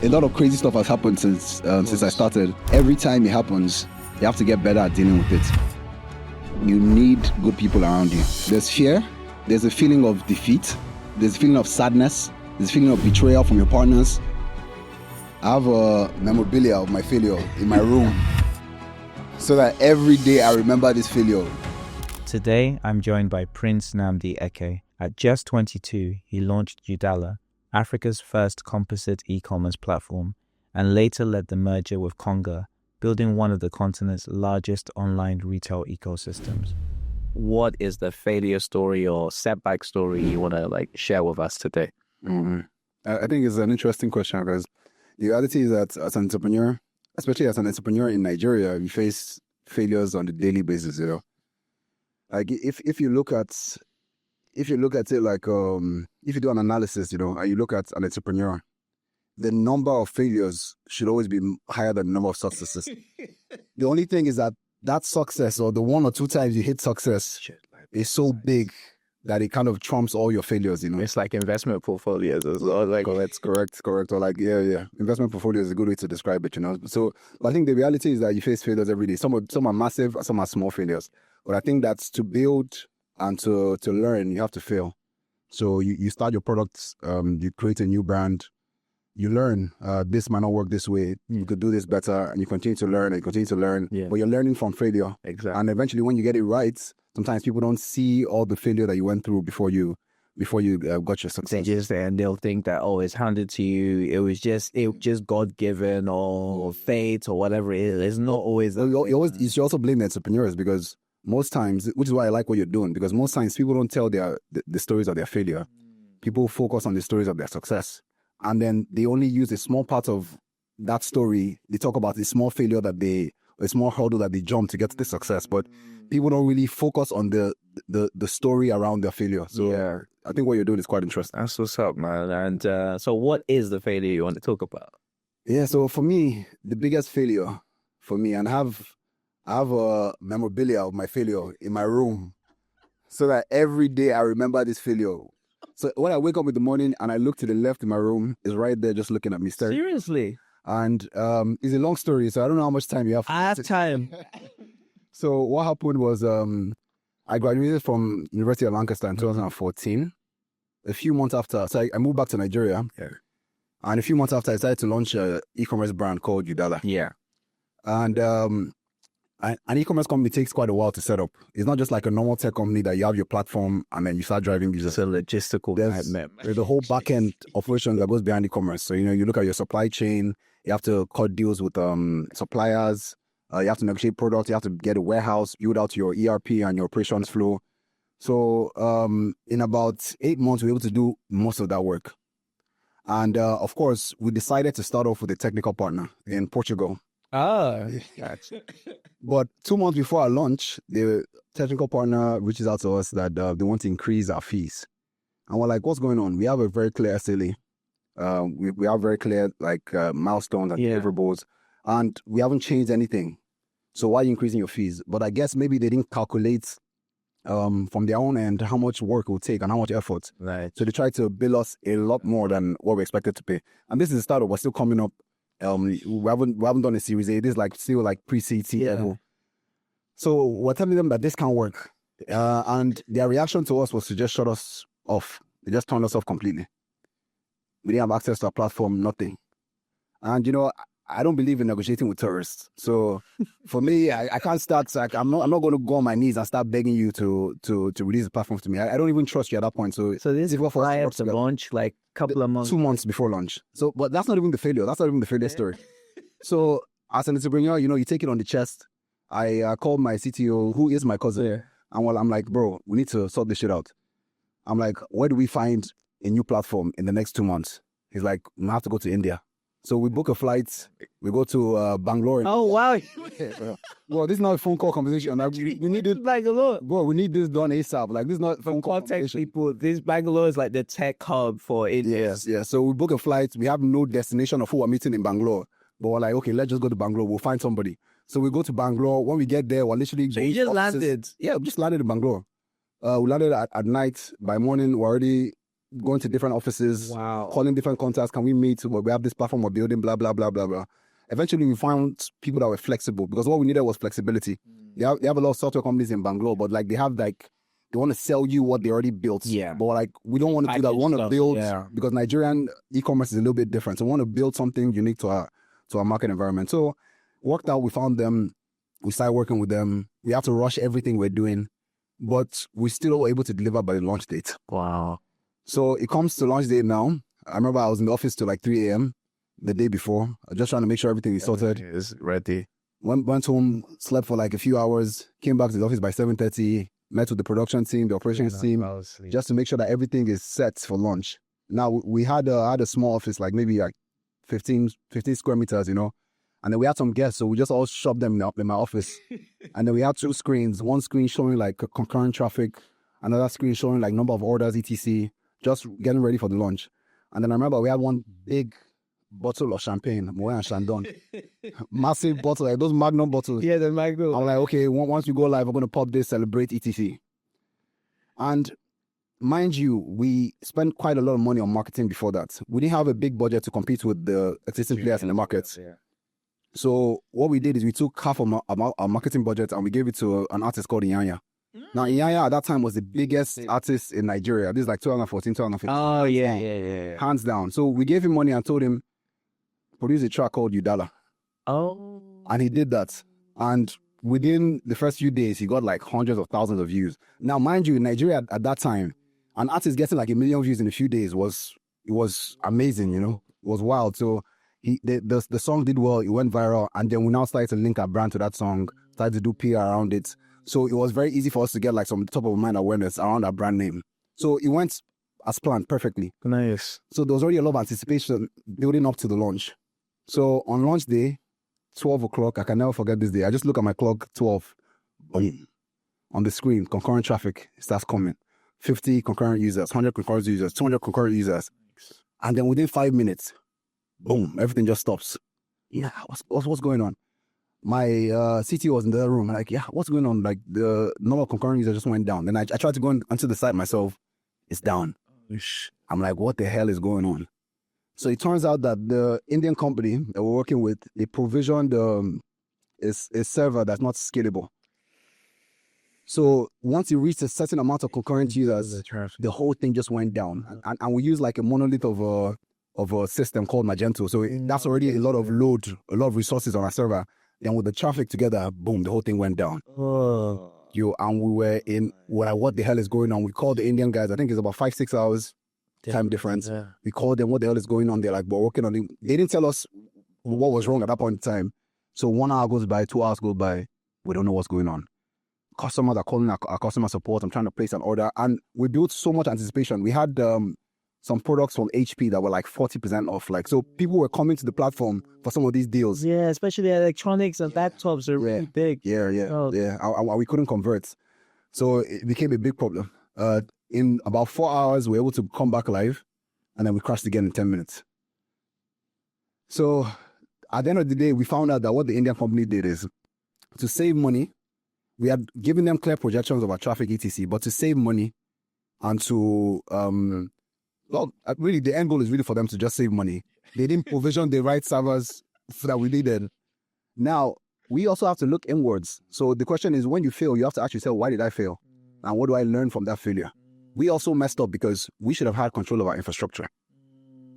A lot of crazy stuff has happened since I started. Every time it happens, you have to get better at dealing with it. You need good people around you. There's fear, there's a feeling of defeat, there's a feeling of sadness, there's a feeling of betrayal from your partners. I have a memorabilia of my failure in my room so that every day I remember this failure. Today, I'm joined by Prince Nnamdi Ekeh. At just 22, he launched Udala, Africa's first composite e-commerce platform, and later led the merger with Konga, building one of the continent's largest online retail ecosystems. What is the failure story or setback story you want to share with us today? I think it's an interesting question because the reality is that as an entrepreneur, especially as an entrepreneur in Nigeria, you face failures on a daily basis. You know, like if you look at it like if you do an analysis, and you look at an entrepreneur, the number of failures should always be higher than the number of successes. The only thing is that success, or the one or two times you hit success, is so big that it kind of trumps all your failures. It's like investment portfolios as well. Correct. Or investment portfolio is a good way to describe it. So I think the reality is that you face failures every day. Some are massive, some are small failures. But I think that's to build and to learn, you have to fail. So you start your products, you create a new brand, you learn this might not work this way. You could do this better, and you continue to learn and continue to learn. Yeah. But you're learning from failure. Exactly. And eventually, when you get it right, sometimes people don't see all the failure that you went through before you got your success. And they'll think that it's handed to you. It was just God given or fate or whatever it is. It's not always. You should also blame the entrepreneurs, because most times, which is why I like what you're doing, because most times people don't tell the stories of their failure. People focus on the stories of their success. And then they only use a small part of that story. They talk about the small failure a small hurdle that they jump to get to the success. But people don't really focus on the story around their failure. So yeah, I think what you're doing is quite interesting. That's what's up, man. And so what is the failure you want to talk about? Yeah, so for me, the biggest failure for me, and I have a memorabilia of my failure in my room so that every day I remember this failure. So when I wake up in the morning and I look to the left in my room, it's right there just looking at me staring. Seriously? And it's a long story, so I don't know how much time you have. I have time. So what happened was I graduated from University of Lancaster in 2014. A few months after, so I moved back to Nigeria. Yeah. And a few months after, I decided to launch an e-commerce brand called Udala. Yeah. And an e-commerce company takes quite a while to set up. It's not just like a normal tech company that you have your platform and then you start driving users. It's a logistical nightmare. There's a whole back-end operation that goes behind e-commerce. So, you look at your supply chain, you have to cut deals with suppliers, you have to negotiate products, you have to get a warehouse, build out your ERP and your operations flow. So in about 8 months, we were able to do most of that work. And of course, we decided to start off with a technical partner in Portugal. But 2 months before our launch, the technical partner reaches out to us that they want to increase our fees. And we're like, what's going on? We have a very clear SLA. We have very clear milestones and deliverables, and we haven't changed anything. So why are you increasing your fees? But I guess maybe they didn't calculate from their own end how much work it will take and how much effort. Right. So they tried to bill us a lot more than what we expected to pay. And this is the startup. We're still coming up. We haven't done a Series A. This is still pre-seed level. So we're telling them that this can't work. And their reaction to us was to just shut us off. They just turned us off completely. We didn't have access to our platform, nothing. And I don't believe in negotiating with terrorists. So for me, I can't start. I'm not going to go on my knees and start begging you to release the platform to me. I don't even trust you at that point. So this is prior to launch, couple of months. 2 months before launch. So, but that's not even the failure. That's not even the failure story. So as an entrepreneur, you take it on the chest. I called my CTO, who is my cousin. Yeah. And I'm like, bro, we need to sort this shit out. I'm like, where do we find a new platform in the next 2 months? He's like, we have to go to India. So we book a flight. We go to Bangalore. Oh, wow. Well, this is not a phone call conversation. We need it. Bangalore. Bro, we need this done ASAP. This is not phone call context, people. This Bangalore is like the tech hub for India. Yes. So we book a flight. We have no destination of who we're meeting in Bangalore. But we're like, okay, let's just go to Bangalore. We'll find somebody. So we go to Bangalore. When we get there, we're literally... So you just landed? Yeah, we just landed in Bangalore. We landed at night. By morning, we're already going to different offices, Wow. calling different contacts. Can we meet? We have this platform we're building, blah, blah, blah, blah, blah. Eventually, we found people that were flexible because what we needed was flexibility. They have a lot of software companies in Bangalore, but like they want to sell you what they already built. Yeah. But like we don't want to do that. We want to build because Nigerian e-commerce is a little bit different. So we want to build something unique to our market environment. So worked out. We found them. We started working with them. We have to rush everything we're doing, but we still were able to deliver by the launch date. Wow. So it comes to launch date now. I remember I was in the office till like 3 a.m. the day before, just trying to make sure everything is sorted. Is ready. Went home, slept for like a few hours, came back to the office by 7:30, met with the production team, the operations team, just to make sure that everything is set for launch. Now, we had a small office, like maybe like 15 square meters, you know, and then we had some guests, so we just all shoved them in my office. And then we had 2 screens, one screen showing like concurrent traffic, another screen showing like number of orders, etc., just getting ready for the launch. And then I remember we had one big bottle of champagne, Moët and Chandon. Massive bottle, like those Magnum bottles. Yeah, the Magnum. I'm like, okay, once we go live, we're going to pop this, celebrate, etc. And mind you, we spent quite a lot of money on marketing before that. We didn't have a big budget to compete with the existing players in the market. Yeah. So what we did is we took half of our marketing budget and we gave it to an artist called Inyanya. Now, Inyanya at that time was the biggest artist in Nigeria. This is like 2014, 2015. Oh, yeah. Hands down. So we gave him money and told him, produce a track called Udala. Oh. And he did that. And within the first few days, he got like hundreds of thousands of views. Now, mind you, in Nigeria at that time, an artist getting like 1 million views in a few days was amazing, you know, it was wild. So the song did well, it went viral, and then we now started to link our brand to that song, started to do PR around it. So it was very easy for us to get like some top of mind awareness around our brand name. So it went as planned perfectly. Nice. So there was already a lot of anticipation building up to the launch. So on launch day, 12 o'clock, I can never forget this day. I just look at my clock, 12, boom, on the screen, concurrent traffic starts coming. 50 concurrent users, 100 concurrent users, 200 concurrent users. And then within 5 minutes, boom, everything just stops. Yeah, what's going on? My CTO was in the other room. I'm like, yeah, what's going on? Like the number of concurrent users just went down. Then I tried to go onto the site myself. It's down. I'm like, what the hell is going on? So it turns out that the Indian company that we're working with, they provisioned a server that's not scalable. So once you reach a certain amount of concurrent users, the whole thing just went down. And we use like a monolith of a system called Magento. So that's already a lot of load, a lot of resources on our server. Then with the traffic together, boom, the whole thing went down. Oh. And we were in, what the hell is going on? We called the Indian guys, I think it's about 5-6 hours time difference. Yeah. We called them, what the hell is going on? They're like, we're working on it. They didn't tell us what was wrong at that point in time. So 1 hour goes by, 2 hours go by, we don't know what's going on. Customers are calling our customer support. I'm trying to place an order. And we built so much anticipation. We had some products from HP that were like 40% off. Like, so people were coming to the platform for some of these deals. Yeah, especially electronics and laptops are really big. Yeah. And we couldn't convert. So it became a big problem. In about 4 hours, we were able to come back live, and then we crashed again in 10 minutes. So at the end of the day, we found out that what the Indian company did is to save money. We had given them clear projections of our traffic, etc., but to save money and to, really the end goal is really for them to just save money. They didn't provision the right servers that we needed. Now, we also have to look inwards. So the question is, when you fail, you have to ask yourself, why did I fail? And what do I learn from that failure? We also messed up because we should have had control of our infrastructure.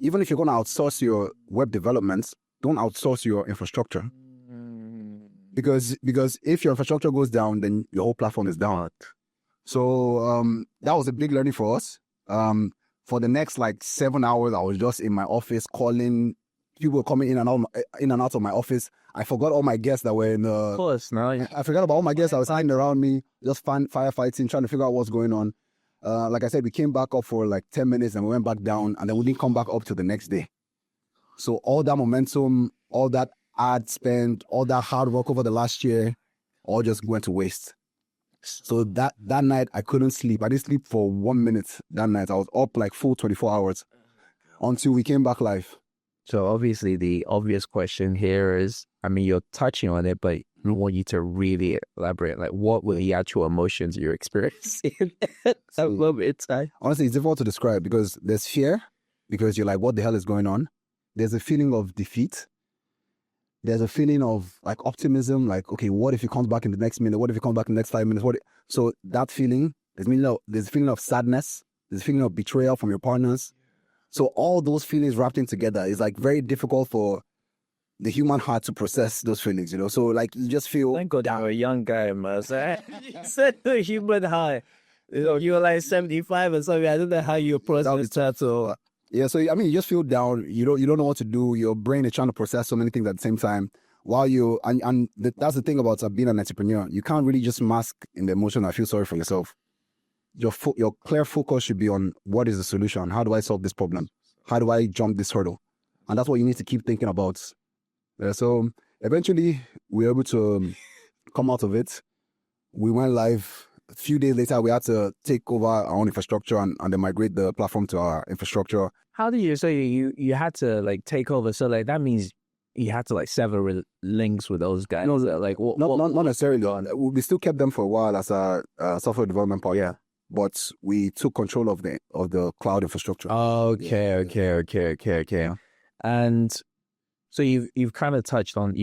Even if you're going to outsource your web development, don't outsource your infrastructure. Because if your infrastructure goes down, then your whole platform is down. So that was a big learning for us. For the next like 7 hours, I was just in my office calling. People were coming in and out of my office. I forgot all my guests that were in the... Of course, no. I forgot about all my guests that were hiding around me, just firefighting, trying to figure out what's going on. Like I said, we came back up for like 10 minutes and we went back down, and then we didn't come back up till the next day. So all that momentum, all that ad spend, all that hard work over the last year, all just went to waste. So that night, I couldn't sleep. I didn't sleep for 1 minute that night. I was up like full 24 hours until we came back live. So obviously the obvious question here is, I mean, you're touching on it, but I want you to really elaborate. Like, what were the actual emotions you're experiencing at that moment in time? Honestly, it's difficult to describe because there's fear, because you're like, what the hell is going on? There's a feeling of defeat. There's a feeling of like optimism, like, okay, what if he comes back in the next minute? What if he comes back in the next 5 minutes? So that feeling, there's a feeling of sadness. There's a feeling of betrayal from your partners. So all those feelings wrapped in together is like very difficult for the human heart to process those feelings, So like you just feel. Thank God you're a young guy, man. You said the human high. You were like 75 or something. I don't know how you process that. So yeah, so I mean, you just feel down. You don't know what to do. Your brain is trying to process so many things at the same time. That's the thing about being an entrepreneur. You can't really just mask in the emotion. I feel sorry for yourself. Your clear focus should be on what is the solution. How do I solve this problem? How do I jump this hurdle? And that's what you need to keep thinking about. So eventually, we were able to come out of it. We went live. A few days later, we had to take over our own infrastructure and then migrate the platform to our infrastructure. How did you say you had to like take over? So like that means you had to like sever links with those guys. No, like not necessarily. We still kept them for a while as a software development part. Yeah, but we took control of the cloud infrastructure. Okay. And so you've kind of touched on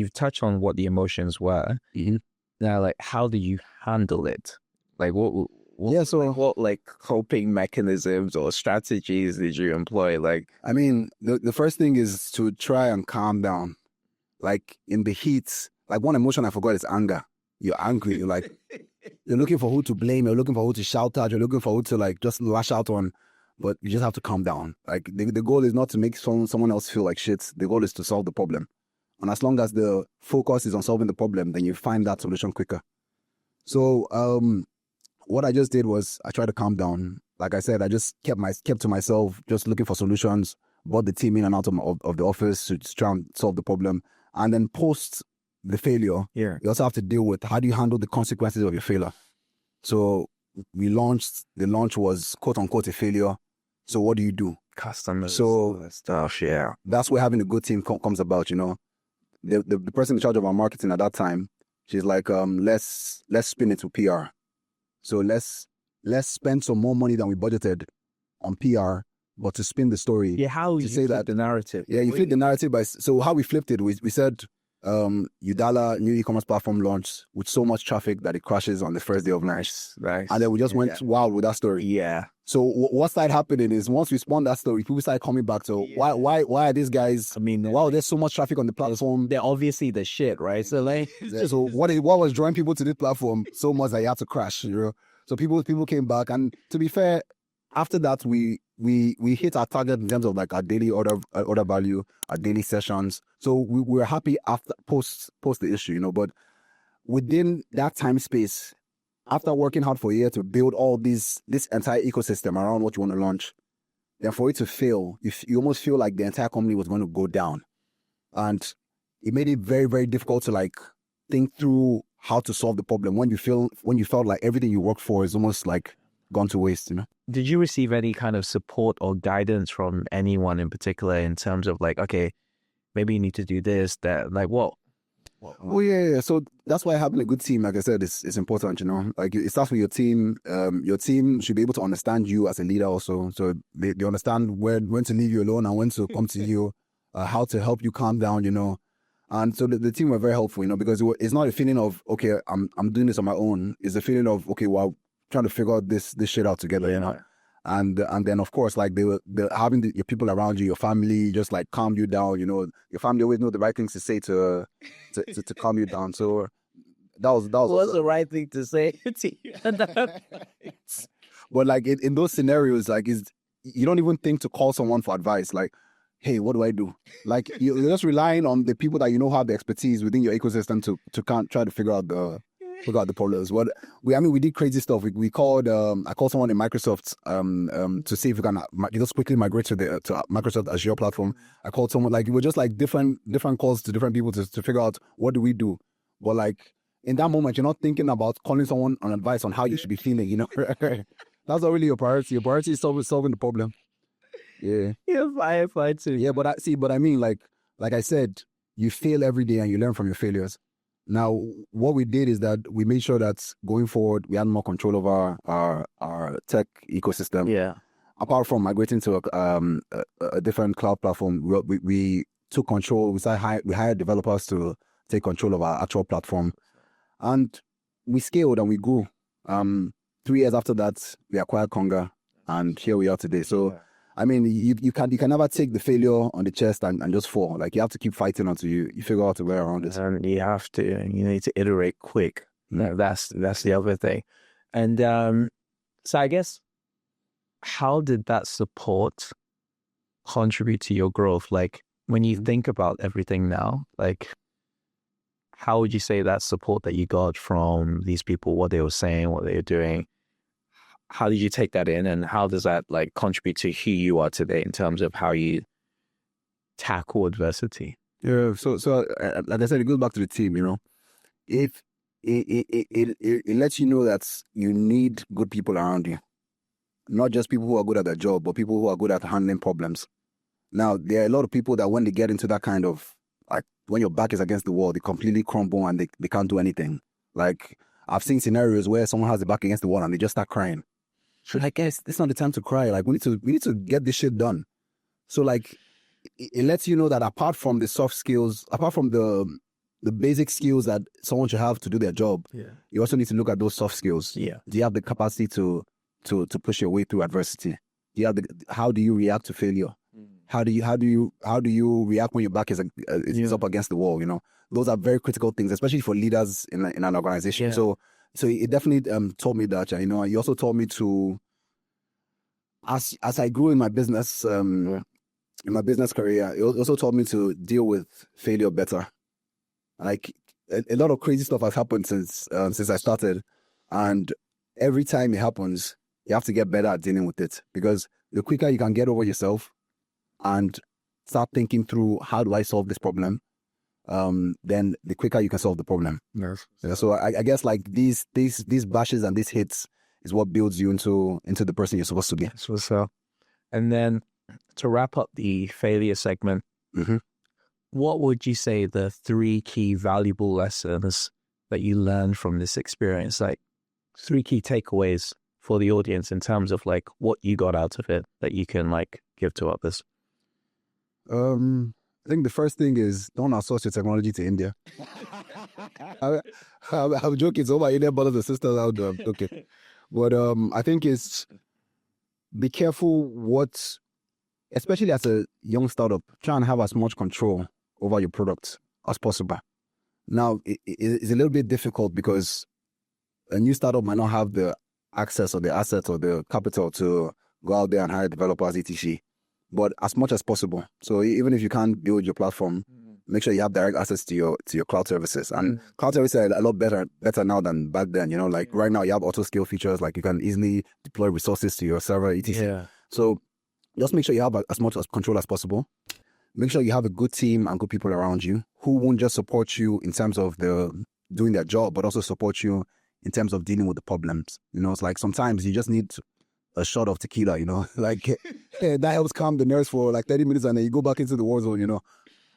what the emotions were. Mm-hmm. Now, like, how do you handle it? Like, what like coping mechanisms or strategies did you employ? Like, I mean, the first thing is to try and calm down. Like in the heat, like one emotion I forgot is anger. You're angry. You're like, you're looking for who to blame. You're looking for who to shout at. You're looking for who to like just lash out on. But you just have to calm down. Like the goal is not to make someone else feel like shit. The goal is to solve the problem. And as long as the focus is on solving the problem, then you find that solution quicker. So what I just did was I tried to calm down. Like I said, I just kept to myself, just looking for solutions, brought the team in and out of the office to try and solve the problem. And then post the failure, you also have to deal with how do you handle the consequences of your failure. So the launch was quote unquote a failure. So what do you do? Customers, so stuff, yeah. That's where having a good team comes about, The person in charge of our marketing at that time, she's like, let's spin it to PR. So let's spend some more money than we budgeted on PR, but to spin the story. Yeah, how to you say that the narrative. Yeah, you flip the narrative so how we flipped it, we said Udala new e-commerce platform launched with so much traffic that it crashes on the first day of launch. Nice. And then we just went wild with that story. Yeah. So what started happening is once we spun that story, people started coming back. So why are these guys? I mean, wow, there's so much traffic on the platform. They're obviously the shit, right? So like, so what was drawing people to this platform so much that you had to crash? So people came back, and to be fair, after that we hit our target in terms of like our daily order value, our daily sessions. So we were happy after post the issue, But within that time space, after working hard for a year to build all this entire ecosystem around what you want to launch, then for it to fail, you almost feel like the entire company was going to go down. And it made it very, very difficult to like think through how to solve the problem when you felt like everything you worked for is almost like gone to waste, Did you receive any kind of support or guidance from anyone in particular in terms of like, okay, maybe you need to do this, that, like what? Oh yeah. So that's why having a good team, like I said, is important. Like it starts with your team. Your team should be able to understand you as a leader also. So they understand when to leave you alone and when to come to you, how to help you calm down. And so the team were very helpful. Because it's not a feeling of okay, I'm doing this on my own. It's a feeling of okay, well, trying to figure out this shit out together. And then of course, like they're having your people around you, your family, just like calm you down. Your family always know the right things to say to calm you down. So that was what's the right thing to say to you? But like in those scenarios, like you don't even think to call someone for advice. Like, hey, what do I do? Like you're just relying on the people that have the expertise within your ecosystem to try to figure out the problems. We did crazy stuff. We called I called someone in Microsoft to see if we can just quickly migrate to Microsoft Azure platform. I called someone, like it was just like different calls to different people to figure out what do we do. But like in that moment, you're not thinking about calling someone on advice on how you should be feeling. That's not really your priority. Your priority is solving the problem. Yeah. You're firefighter. Yeah, but I mean, like I said, you fail every day and you learn from your failures. Now, what we did is that we made sure that going forward, we had more control over our tech ecosystem. Yeah. Apart from migrating to a different cloud platform, we took control. We hired developers to take control of our actual platform, and we scaled and we grew. 3 years after that, we acquired Conga, and here we are today. So, I mean, you can never take the failure on the chest and just fall. Like, you have to keep fighting until you figure out a way around it. And you need to iterate quick. No, that's the other thing. And so I guess, how did that support contribute to your growth? Like, when you think about everything now, like, how would you say that support that you got from these people, what they were saying, what they were doing, how did you take that in, and how does that like contribute to who you are today in terms of how you tackle adversity? Yeah. So like I said, it goes back to the team. You know, if it lets you know that you need good people around you, not just people who are good at their job, but people who are good at handling problems. Now, there are a lot of people that when they get into that kind of, like, when your back is against the wall, they completely crumble and they can't do anything. Like, I've seen scenarios where someone has the back against the wall and they just start crying. So, like, guys, this is not the time to cry. Like, we need to get this shit done. So, like, it lets you know that apart from the soft skills, apart from the basic skills that someone should have to do their job, you also need to look at those soft skills. Yeah. Do you have the capacity to push your way through adversity? Do you have how do you react to failure? How do you react when your back is up against the wall? You know, those are very critical things, especially for leaders in an organization. Yeah. So it definitely taught me that. You know, he also taught me to, as I grew in my business, in my business career, it also taught me to deal with failure better. Like, a lot of crazy stuff has happened since I started, and every time it happens, you have to get better at dealing with it, because the quicker you can get over yourself and start thinking through, how do I solve this problem, then the quicker you can solve the problem. Yes. Yeah, so I guess, like, these bashes and these hits is what builds you into the person you're supposed to be. So, and then to wrap up the failure segment, what would you say the 3 key valuable lessons that you learned from this experience? Like, 3 key takeaways for the audience in terms of, like, what you got out of it that you can, like, give to others. I think the first thing is, don't outsource your technology to India. I'm joking. It's all my Indian brothers and sisters out there. I'm joking. But I think it's, be careful especially as a young startup, try and have as much control over your product as possible. Now, it's a little bit difficult because a new startup might not have the access or the assets or the capital to go out there and hire developers, etc. But as much as possible. So even if you can't build your platform, make sure you have direct access to your cloud services. And cloud services are a lot better now than back then. You know, like right now you have auto scale features, like you can easily deploy resources to your server, etc. Yeah. So just make sure you have as much control as possible. Make sure you have a good team and good people around you who won't just support you in terms of doing their job, but also support you in terms of dealing with the problems. You know, it's like sometimes you just need a shot of tequila, you know, like that helps calm the nerves for like 30 minutes and then you go back into the war zone, you know.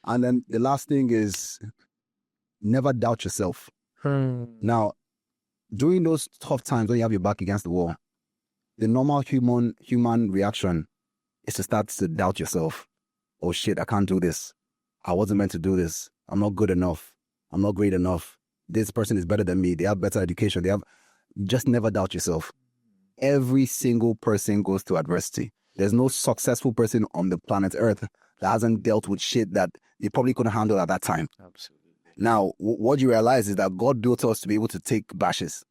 And then the last thing is, never doubt yourself. Now, during those tough times when you have your back against the wall, the normal human reaction is to start to doubt yourself. Oh shit, I can't do this. I wasn't meant to do this. I'm not good enough. I'm not great enough. This person is better than me. They have better education. Just never doubt yourself. Every single person goes through adversity. There's no successful person on the planet Earth that hasn't dealt with shit that they probably couldn't handle at that time. Absolutely. Now, what you realize is that God built us to be able to take bashes.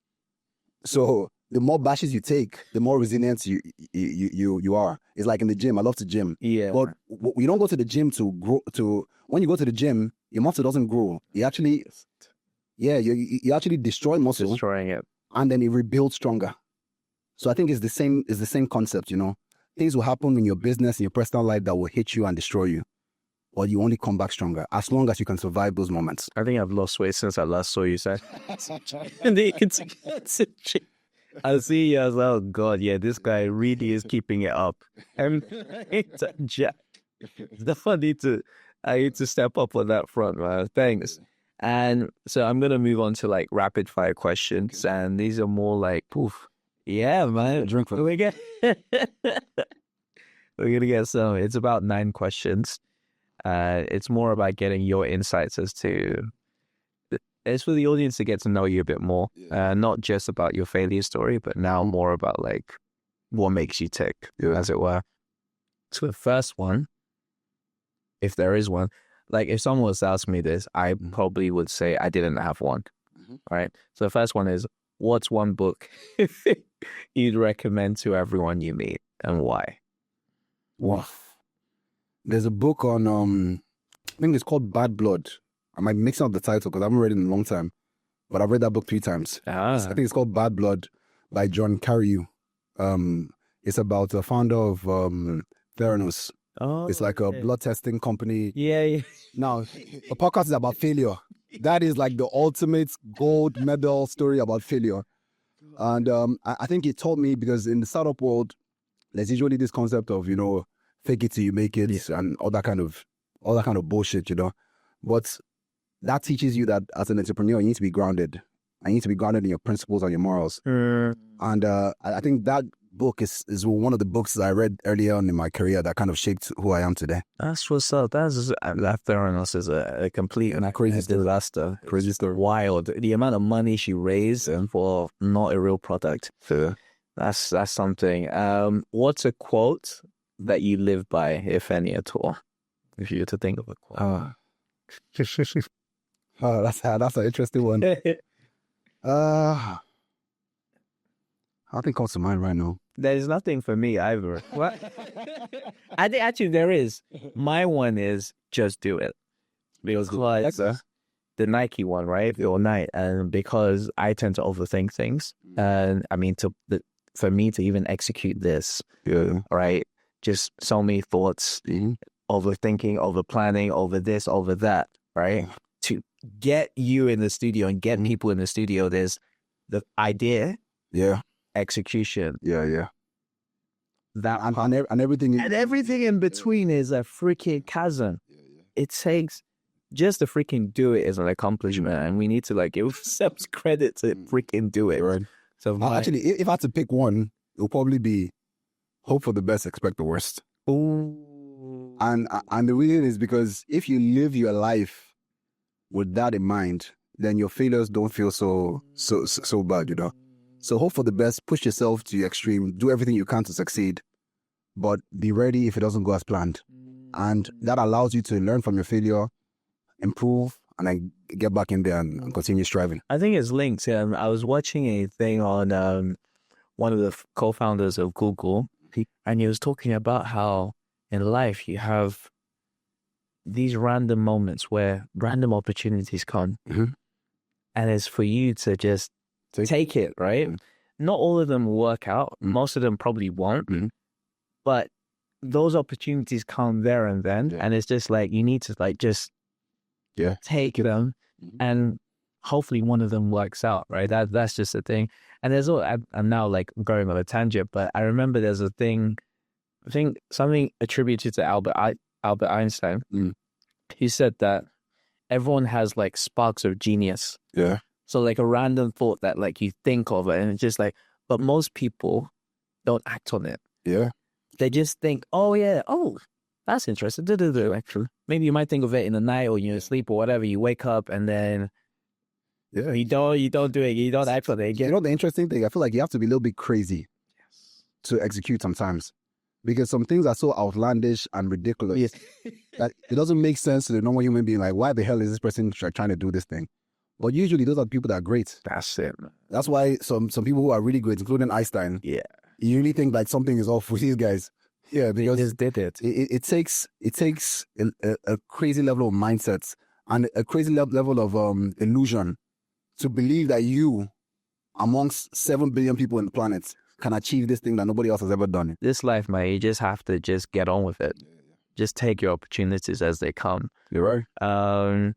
So the more bashes you take, the more resilient you are. It's like in the gym. I love to gym. Yeah. But you don't go to the gym to grow. When you go to the gym, your muscle doesn't grow. You actually, you actually destroy muscle. Destroying it. And then it rebuilds stronger. So I think it's the same concept, you know. Things will happen in your business, in your personal life that will hit you and destroy you. But you only come back stronger as long as you can survive those moments. I think I've lost weight since I last saw you, sir. I see you as, oh God, yeah, this guy really is keeping it up. And I need to step up on that front, man. Thanks. And so I'm going to move on to like rapid fire questions. And these are more like, poof. Yeah, man. Drink for We get We're going to get some. It's about 9 questions. It's more about getting your insights as to, it's for the audience to get to know you a bit more. Not just about your failure story, but now more about like what makes you tick, as it were. So the first one, if there is one, like if someone was to ask me this, I probably would say I didn't have one. Right. So the first one is, what's one book you'd recommend to everyone you meet and why? Wow. There's a book on, I think it's called Bad Blood. I might mix up the title because I haven't read it in a long time, but I've read that book 3 times. I think it's called Bad Blood by John Carreyrou. It's about the founder of Theranos. Oh, it's like a blood testing company. Yeah. Now, the podcast is about failure. That is like the ultimate gold medal story about failure. And I think it taught me, because in the startup world, there's usually this concept of, fake it till you make it and all that kind of bullshit, But that teaches you that as an entrepreneur, you need to be grounded. You need to be grounded in your principles and your morals. And I think that book is one of the books that I read earlier on in my career that kind of shaped who I am today. That's what's up. That Theranos is a complete and crazy disaster. Crazy story. Wild. The amount of money she raised for not a real product. Yeah. That's something. What's a quote that you live by, if any at all? If you were to think of a quote. That's an interesting one. Nothing comes to mind right now. There's nothing for me either. What? I think actually there is. My one is just do it. Because the Nike one, right? Or Nike. And because I tend to overthink things. And I mean, for me to even execute this, right? Just so many thoughts, overthinking, over planning, over this, over that, right? To get you in the studio and get people in the studio, there's the idea, execution, that and everything, and everything in between is a freaking chasm. It takes just to freaking do it is an accomplishment, and we need to like give ourselves credit to freaking do it. Right. So actually, if I had to pick one, it would probably be hope for the best, expect the worst. Ooh. And the reason is because if you live your life with that in mind, then your failures don't feel so bad, So hope for the best, push yourself to the extreme, do everything you can to succeed, but be ready if it doesn't go as planned. And that allows you to learn from your failure, improve, and then get back in there and continue striving. I think it's linked. I was watching a thing on one of the co-founders of Google, and he was talking about how in life you have these random moments where random opportunities come, and it's for you to just take it, right? Not all of them work out. Most of them probably won't, but those opportunities come there and then, and it's just like you need to like just take them, and hopefully one of them works out, right? That's just a thing. And there's I'm now like going on a tangent, but I remember there's a thing, I think something attributed to Albert Einstein. He said that everyone has like sparks of genius. Yeah. So like a random thought that like you think of it, and it's just like, but most people don't act on it. Yeah. They just think, oh, that's interesting. Actually, maybe you might think of it in the night or you're asleep or whatever. You wake up and then you don't do it. You don't act on it. The interesting thing, I feel like you have to be a little bit crazy to execute sometimes, because some things are so outlandish and ridiculous that it doesn't make sense to the normal human being. Like, why the hell is this person trying to do this thing? But usually those are people that are great. That's it. That's why some people who are really great, including Einstein, you really think like something is off with these guys. Yeah, because they just did it. It takes a crazy level of mindsets and a crazy level of illusion to believe that you, amongst 7 billion people on the planet, can achieve this thing that nobody else has ever done. This life, man, you just have to just get on with it. Just take your opportunities as they come. You're right.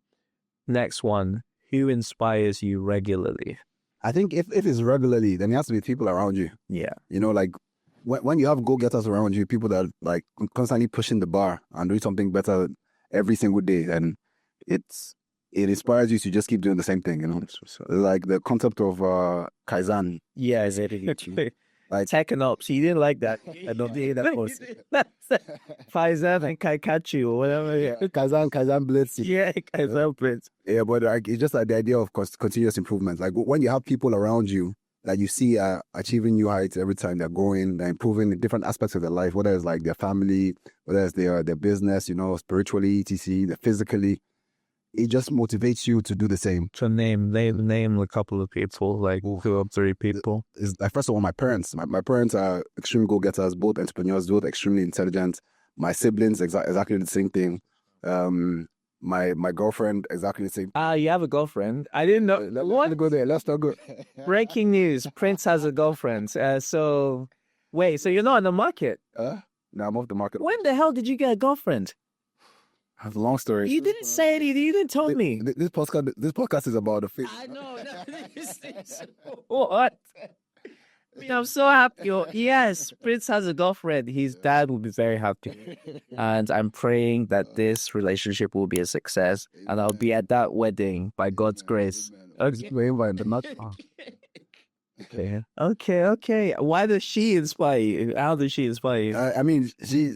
Next one. Who inspires you regularly? I think if it's regularly, then it has to be people around you. Yeah. Like when you have go-getters around you, people that are like constantly pushing the bar and doing something better every single day, and it it inspires you to just keep doing the same thing, you know. So, like the concept of Kaizen. Yeah, exactly. Like Technops, he didn't like that. I don't think that was Pfizer and Kaikachi or whatever. Yeah, Kaizen Blitz. yeah, Kaizen Blitz. Yeah, but like, it's just like the idea of continuous improvement. Like when you have people around you that you see achieving new heights every time, they're growing, they're improving in different aspects of their life, whether it's like their family, whether it's their business, you know, spiritually, etc., physically. It just motivates you to do the same. So name a couple of people, like 2 or 3 people. Is like, first of all, my parents. My parents are extreme go-getters, both entrepreneurs, both extremely intelligent. My siblings, exactly the same thing. My girlfriend, exactly the same. You have a girlfriend? I didn't know. Let's go there. Let's not go. Breaking news: Prince has a girlfriend. So wait, so you're not on the market? No, I'm off the market. When the hell did you get a girlfriend? That's a long story. You didn't say anything. You didn't tell me. This podcast is about the faith. I know. This is what? I mean, I'm so happy. Yes, Prince has a girlfriend. His dad will be very happy. And I'm praying that this relationship will be a success. And I'll be at that wedding by God's grace. Okay. Why does she inspire you? How does she inspire you? I mean,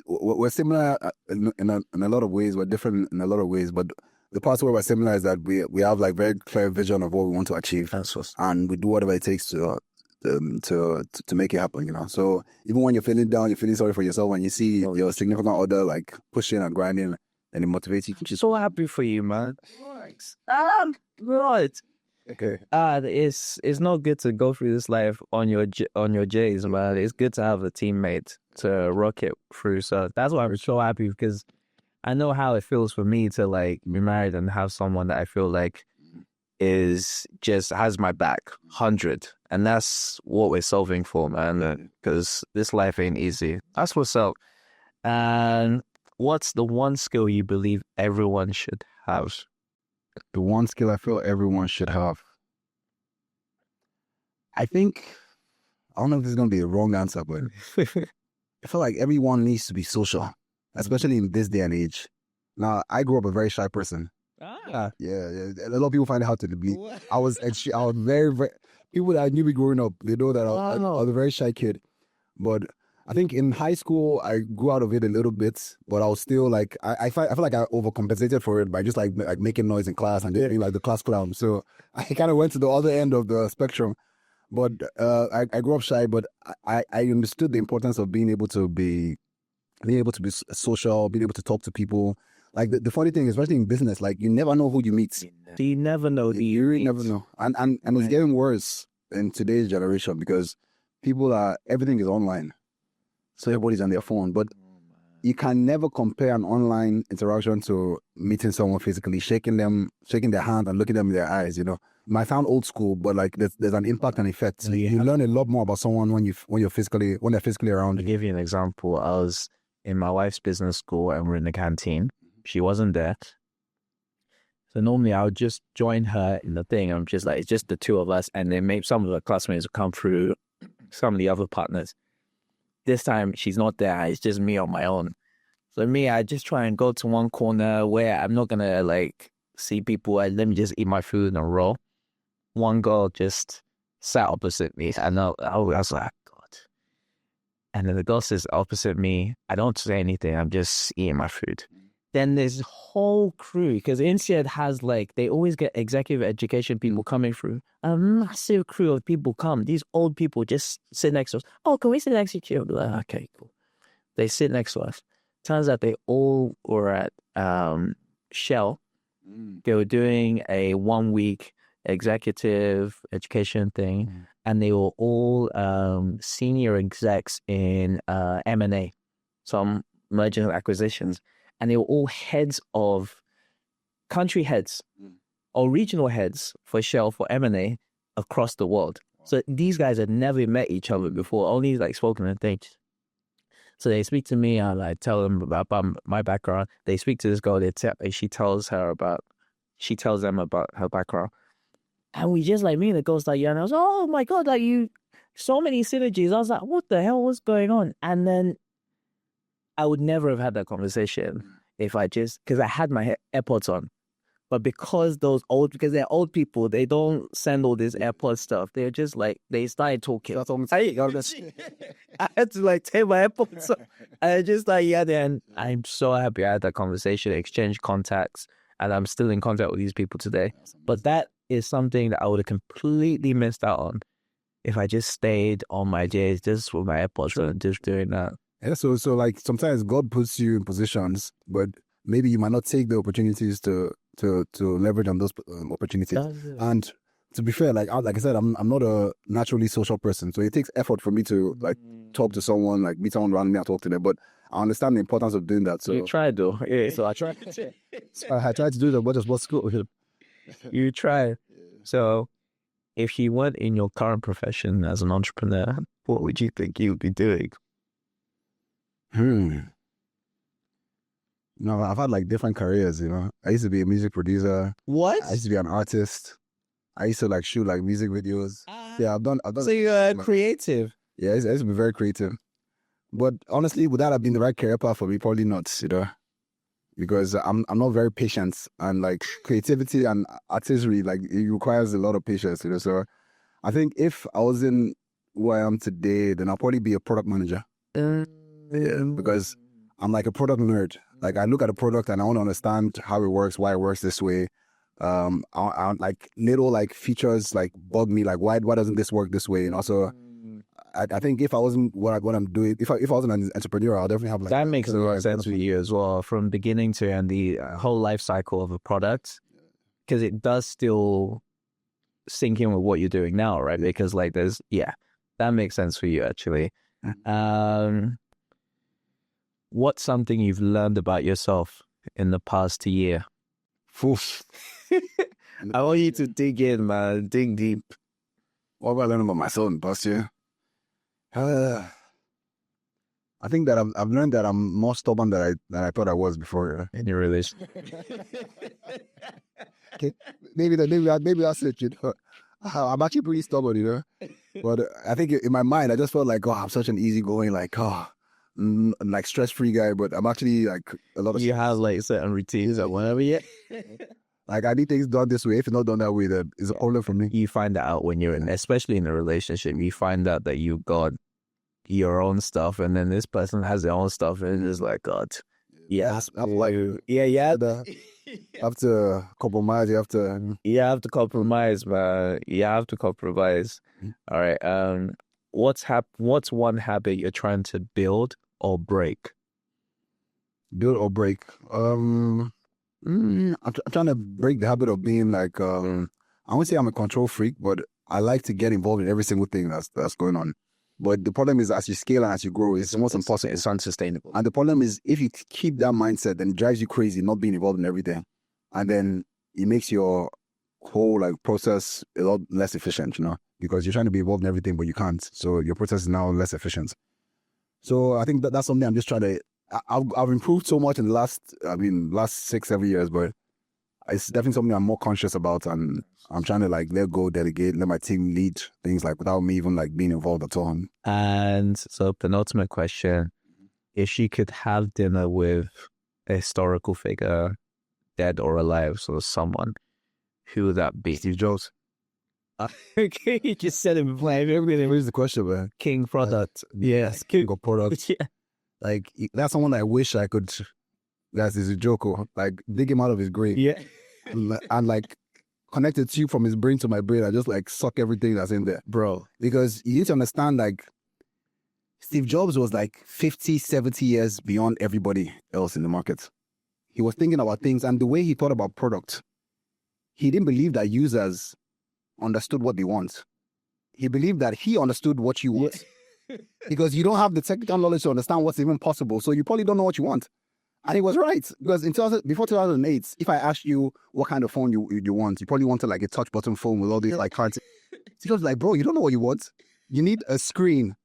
we're similar in a lot of ways. We're different in a lot of ways. But the parts where we're similar is that we have like very clear vision of what we want to achieve. And we do whatever it takes to make it happen, you know. So even when you're feeling down, you're feeling sorry for yourself, when you see your significant other like pushing and grinding, and it motivates you. I'm just so happy for you, man. Right. Okay. It's not good to go through this life on your J's, man. It's good to have a teammate to rock it through. So that's why I'm so happy, because I know how it feels for me to like be married and have someone that I feel like is just has my back 100, and that's what we're solving for, man, because this life ain't easy. That's what's up. And what's the one skill you believe everyone should have? The one skill I feel everyone should have, I think, I don't know if this is going to be a wrong answer, but I feel like everyone needs to be social, especially in this day and age. Now, I grew up a very shy person. Yeah. A lot of people find it hard to believe. I was very, very, people that knew me growing up, they know that I was a very shy kid. But I think in high school, I grew out of it a little bit, but I was still like, I feel like I overcompensated for it by just like making noise in class and being like the class clown. So I kind of went to the other end of the spectrum. But I grew up shy, but I understood the importance of being able to be social, being able to talk to people. Like the funny thing, especially in business, like you never know who you meet. You never know. You really never know. And it's getting worse in today's generation because everything is online. So everybody's on their phone. But you can never compare an online interaction to meeting someone physically, shaking their hand and looking them in their eyes, you know. It might sound old school, but like there's an impact and effect. So you learn a lot more about someone when they're physically around you. I'll give you an example. I was in my wife's business school and we're in the canteen. She wasn't there. So normally I would just join her in the thing. I'm just like, it's just the two of us. And then maybe some of the classmates will come through, some of the other partners. This time she's not there. It's just me on my own. So I just try and go to one corner where I'm not going to like see people. Let me just eat my food and roll. One girl just sat opposite me. And I was like, God. And then the girl sits opposite me. I don't say anything. I'm just eating my food. Then there's a whole crew, because INSEAD has like, they always get executive education people coming through. A massive crew of people come. These old people just sit next to us. Oh, can we sit next to you? I'm like, okay, cool. They sit next to us. Turns out they all were at Shell. They were doing a 1-week executive education thing, and they were all senior execs in M&A, some mergers and acquisitions. And they were all country heads or regional heads for Shell, for M&A across the world. So these guys had never met each other before, only like spoken and things. So they speak to me, I like tell them about my background. They speak to this girl, she tells them about her background. And we just like, me and the girl's like, yeah, and I was like, oh my God, like so many synergies. I was like, what the hell was going on? And then I would never have had that conversation if because I had my AirPods on. But because they're old people, they don't send all this AirPod stuff. They're just like, they started talking. That's almost I had to like take my AirPods off. And just like, then I'm so happy I had that conversation, exchange contacts, and I'm still in contact with these people today. But that is something that I would have completely missed out on if I just stayed on my days just with my AirPods and just doing that. Yeah, so like sometimes God puts you in positions, but maybe you might not take the opportunities to leverage on those opportunities. And to be fair, like I said, I'm not a naturally social person, so it takes effort for me to like talk to someone, like meet someone around me and talk to them. But I understand the importance of doing that. So you tried though, yeah. So I tried. I tried to do that, but just what's good. You tried. So if you weren't in your current profession as an entrepreneur, what would you think you would be doing? No, I've had like different careers, you know. I used to be a music producer. What? I used to be an artist. I used to like shoot like music videos. Yeah, I've done. So you're creative. Yeah, I used to be very creative. But honestly, would that have been the right career path for me? Probably not, you know. Because I'm not very patient, and like creativity and artistry, like it requires a lot of patience, you know. So I think if I was in where I am today, then I'll probably be a product manager. Because I'm like a product nerd. Like I look at a product and I want to understand how it works, why it works this way. I like little like features like bug me, like why doesn't this work this way? And also, I think if I wasn't what I'm doing, if I wasn't an entrepreneur, I'll definitely have like that makes a lot of sense with you as well, from beginning to end, the whole life cycle of a product, because it does still sync in with what you're doing now, right? Because like that makes sense for you actually. What's something you've learned about yourself in the past year? I want you to dig in, man. Dig deep. What have I learned about myself in the past year? I think that I've learned that I'm more stubborn than I thought I was before. In your relationship. Okay. Maybe I'll say it, you know. I'm actually pretty stubborn, you know. But I think in my mind, I just felt like, I'm such an easygoing, like, like stress-free guy, but I'm actually like a lot of. You have like certain routines or whatever, yeah. Like I need things done this way. If it's not done that way, then it's a problem for me. You find that out when you're especially in a relationship. You find out that you've got your own stuff, and then this person has their own stuff, and it's like, God, I'm like, you have to compromise. You have to compromise, man. You have to compromise. All right. What's one habit you're trying to build or break? Build or break? I'm trying to break the habit of being like, I won't say I'm a control freak, but I like to get involved in every single thing that's going on. But the problem is, as you scale and as you grow, it's almost impossible. It's unsustainable. And the problem is, if you keep that mindset, then it drives you crazy not being involved in everything. And then it makes your whole like process a lot less efficient, you know, because you're trying to be involved in everything, but you can't. So your process is now less efficient. So I think that's something I'm just trying to, I've improved so much in the last 6-7 years, but it's definitely something I'm more conscious about, and I'm trying to like let go, delegate, let my team lead things like without me even like being involved at all. And so penultimate question, if you could have dinner with a historical figure, dead or alive, so someone, who would that be? Steve Jobs. Okay, you just said it before. Where's the question, man? King product. Yes, king of product. Yeah. Like, that's someone I wish I could, that's his joke, like dig him out of his grave. Yeah. And like connect it to you from his brain to my brain. I just like suck everything that's in there. Bro. Because you need to understand, like, Steve Jobs was like 50, 70 years beyond everybody else in the market. He was thinking about things, and the way he thought about product, he didn't believe that users understood what they want. He believed that he understood what you want. Because you don't have the technical knowledge to understand what's even possible, so you probably don't know what you want. And he was right, because before 2008, if I asked you what kind of phone you want, you probably wanted like a touch button phone with all these like cards. He was like, bro, you don't know what you want. You need a screen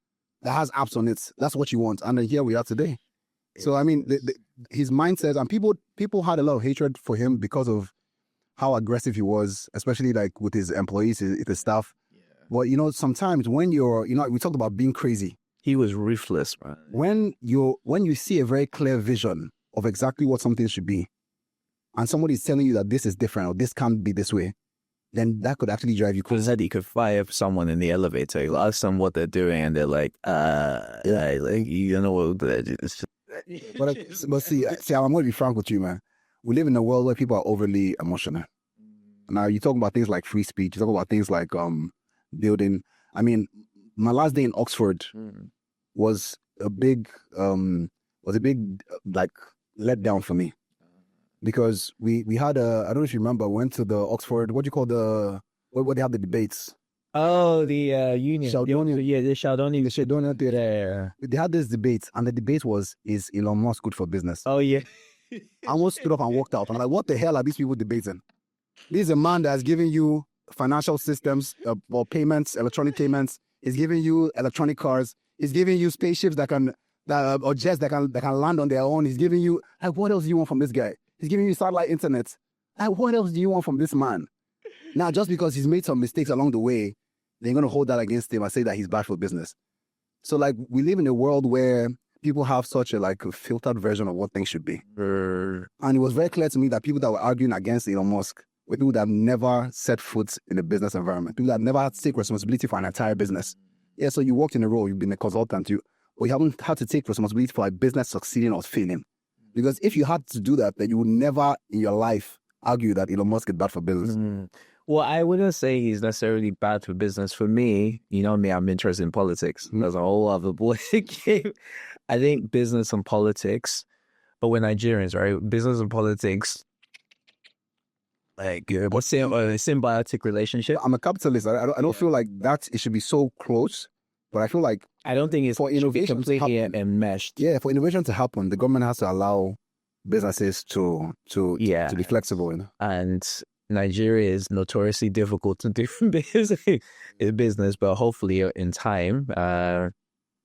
that has apps on it. That's what you want. And then here we are today. So I mean, his mindset, and people had a lot of hatred for him because of how aggressive he was, especially like with his employees, his staff. But you know, sometimes when we talked about being crazy. He was ruthless, man. When you see a very clear vision of exactly what something should be, and somebody is telling you that this is different or this can't be this way, then that could actually drive you crazy. Because you could fire someone in the elevator. You ask them what they're doing, and they're like, like you don't know what they're doing. But see, I'm going to be frank with you, man. We live in a world where people are overly emotional. Now, you talk about things like free speech. You talk about things like building. I mean, my last day in Oxford was a big like letdown for me, because we had I don't know if you remember, we went to the Oxford. What do you call what they have the debates? Oh, the union. Sheldonian. The Sheldonian. The Sheldonian. They had this debate, and the debate was, is Elon Musk good for business? Oh, yeah. I almost stood up and walked out. I'm like, what the hell are these people debating? This is a man that's giving you financial systems or payments, electronic payments. He's giving you electronic cars. He's giving you spaceships or jets that can land on their own. He's giving you, like, what else do you want from this guy? He's giving you satellite internet. Like, what else do you want from this man? Now, just because he's made some mistakes along the way, they're going to hold that against him and say that he's bad for business. So, like, we live in a world where people have such a filtered version of what things should be. And it was very clear to me that people that were arguing against Elon Musk were people that have never set foot in a business environment, people that never had to take responsibility for an entire business. Yeah, so you worked in a role, you've been a consultant, but you haven't had to take responsibility for a business succeeding or failing. Because if you had to do that, then you would never in your life argue that Elon Musk is bad for business. Well, I wouldn't say he's necessarily bad for business. For me, you know me, I'm interested in politics. There's a whole other board game. I think business and politics, but we're Nigerians, right? Business and politics, what's a symbiotic relationship? I'm a capitalist. I don't feel like that it should be so close, but I feel like I don't think it's for innovation completely enmeshed. Yeah, for innovation to happen, the government has to allow businesses to be flexible. And Nigeria is notoriously difficult to do business, but hopefully in time,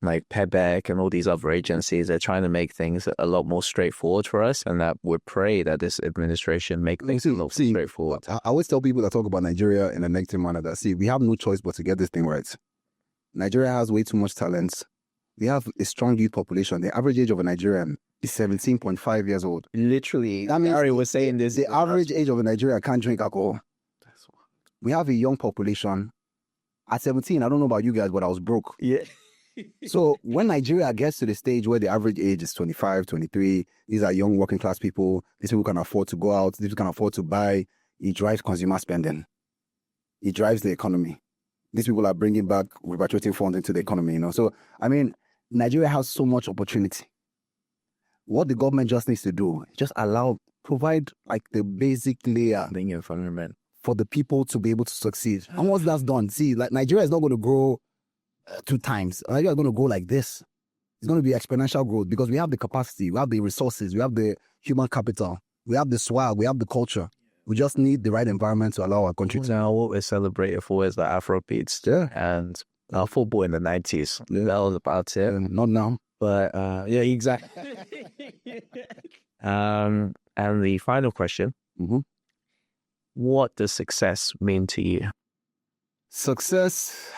like PEBEC and all these other agencies, they're trying to make things a lot more straightforward for us, and that we pray that this administration make things a lot more straightforward. I always tell people that talk about Nigeria in a negative manner that, we have no choice but to get this thing right. Nigeria has way too much talent. We have a strong youth population. The average age of a Nigerian is 17.5 years old. Literally, that means Harry was saying this. The average age of a Nigerian can't drink alcohol. We have a young population. At 17, I don't know about you guys, but I was broke. Yeah. So when Nigeria gets to the stage where the average age is 25, 23, these are young working class people. These people can afford to go out. These people can afford to buy. It drives consumer spending. It drives the economy. These people are bringing back repatriating funds into the economy, So, I mean, Nigeria has so much opportunity. What the government just needs to do, just provide like the basic layer for the people to be able to succeed. And once that's done, Nigeria is not going to grow 2 times. Nigeria is going to go like this. It's going to be exponential growth because we have the capacity, we have the resources, we have the human capital, we have the swag, we have the culture. We just need the right environment to allow our country to. Now, what we're celebrating for is the Afrobeats. Yeah. And football in the 90s. That was about it. Not now. But, yeah, exactly. And the final question. What does success mean to you? Success,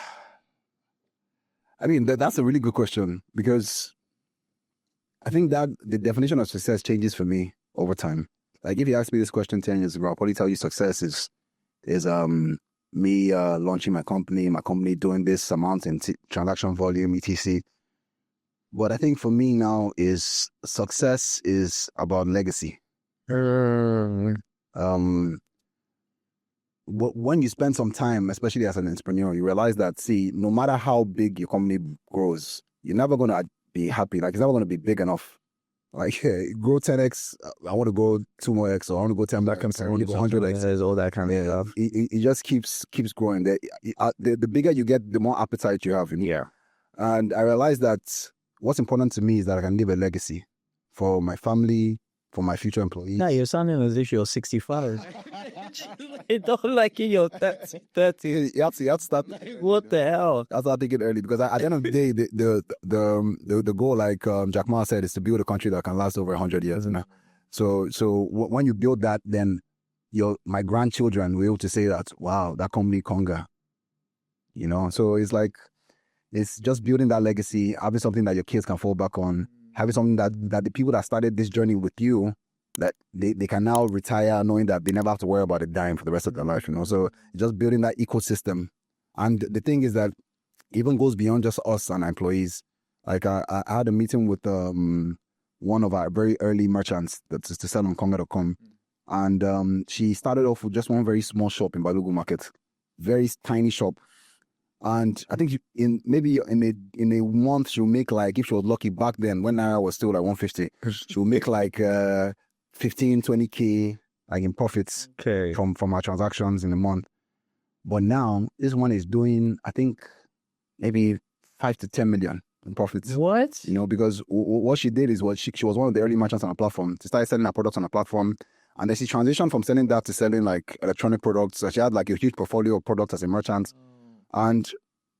I mean, that's a really good question, because I think that the definition of success changes for me over time. Like, if you ask me this question 10 years ago, I'll probably tell you success is me launching my company doing this amount in transaction volume, etc. What I think for me now is success is about legacy. When you spend some time, especially as an entrepreneur, you realize that, no matter how big your company grows, you're never going to be happy. Like, it's never going to be big enough. Like, grow 10x, I want to go 2 more x, or I want to go 10 back, I want to go 100x. All that kind of stuff. It just keeps growing. The bigger you get, the more appetite you have. Yeah. And I realized that what's important to me is that I can leave a legacy for my family, for my future employees. No, you're sounding as if you're 65. It don't like you're 30. You have to start. What the hell? I start thinking early, because at the end of the day, the goal, like Jack Ma said, is to build a country that can last over 100 years. So when you build that, then my grandchildren will be able to say that, wow, that company conga. So it's like, it's just building that legacy, having something that your kids can fall back on, having something that the people that started this journey with you that they can now retire knowing that they never have to worry about it dying for the rest of their life, you know. So just building that ecosystem. And the thing is that it even goes beyond just us and our employees. Like I had a meeting with one of our very early merchants that's to sell on Conga.com. And she started off with just one very small shop in Balogun Market, very tiny shop. And I think in a month she'll make, like, if she was lucky back then when Naira was still like 150, she'll make like 15, 20K like in profits from our transactions in a month. But now this one is doing, I think, maybe 5 to 10 million in profits. What? You know, because what she did is she was one of the early merchants on our platform. She started selling her products on our platform. And then she transitioned from selling that to selling like electronic products. So she had like a huge portfolio of products as a merchant. And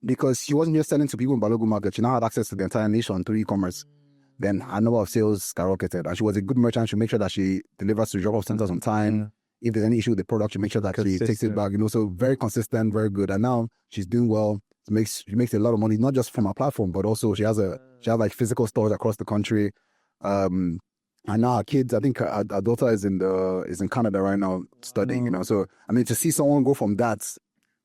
because she wasn't just selling to people in Balogun Market, she now had access to the entire nation through e-commerce. Then her number of sales skyrocketed. And she was a good merchant. She made sure that she delivers to drop-off centers on time. If there's any issue with the product, she makes sure that she takes it back. You know, so very consistent, very good. And now she's doing well. She makes a lot of money, not just from our platform, but also she has like physical stores across the country. And now our kids, I think our daughter is in Canada right now studying, you know. So, I mean, to see someone go from that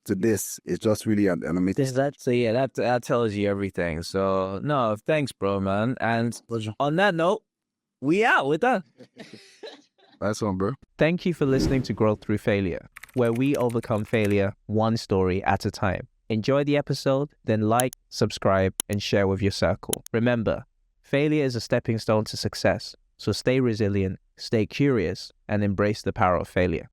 to this is just really an amazing. That tells you everything. So, no, thanks, bro, man. And on that note, we out. We're done. That's one, bro. Thank you for listening to Growth Through Failure, where we overcome failure one story at a time. Enjoy the episode, then like, subscribe, and share with your circle. Remember, failure is a stepping stone to success. So stay resilient, stay curious, and embrace the power of failure.